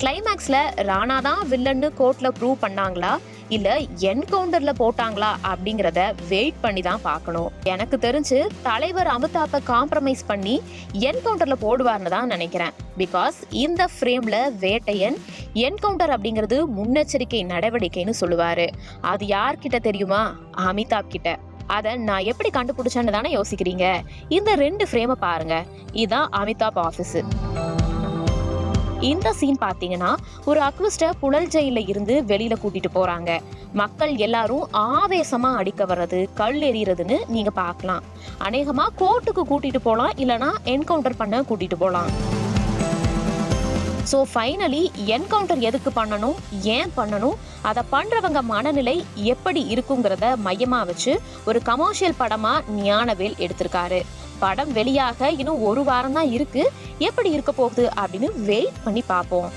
கிளைமேக்ஸ்ல ராணா தான் வில்லன்னு கோர்ட்ல ப்ரூவ் பண்ணாங்களா இல்ல என்கவுண்டர்ல போட்டாங்களா அப்படிங்கறத வெயிட் பண்ணி தான் பார்க்கணும். எனக்கு தெரிஞ்சு தலைவர் அமிதாப்பை காம்ப்ரமைஸ் பண்ணி என்கவுண்டர்ல போடுவார்னு தான் நினைக்கிறேன். பிகாஸ் இந்த ஃப்ரேம்ல வேட்டையன் என்கவுண்டர் அப்படிங்கிறது முன்னெச்சரிக்கை நடவடிக்கைன்னு சொல்லுவாரு. அது யார்கிட்ட தெரியுமா? அமிதாப் கிட்ட. அதை நான் எப்படி கண்டுபிடிச்சேன்னு தானே யோசிக்கிறீங்க. இந்த 2 ஃப்ரேமை பாருங்க. இதான் அமிதாப் ஆபீஸ். இந்த சீன் பாத்தீங்கன்னா ஒரு அக்யூஸ்ட புழல் ஜெயில இருந்து வெளியில கூட்டிட்டு போறாங்க. மக்கள் எல்லாரும் ஆவேசமா அடிக்க வர்றது, கல் எறிறதுன்னு நீங்க பார்க்கலாம். அநேகமா கோர்ட்டுக்கு கூட்டிட்டு போலாம், இல்லனா என்கவுண்டர் பண்ண கூட்டிட்டு போலாம். ஸோ ஃபைனலி என்கவுண்டர் எதுக்கு பண்ணணும், ஏன் பண்ணணும், அதை பண்றவங்க மனநிலை எப்படி இருக்குங்கிறத மையமா வச்சு ஒரு கமர்ஷியல் படமா ஞானவேல் எடுத்திருக்காரு. படம் வெளியாக இன்னும் 1 வாரம் தான் இருக்கு. எப்படி இருக்க போகுது அப்படின்னு வெயிட் பண்ணி பார்ப்போம்.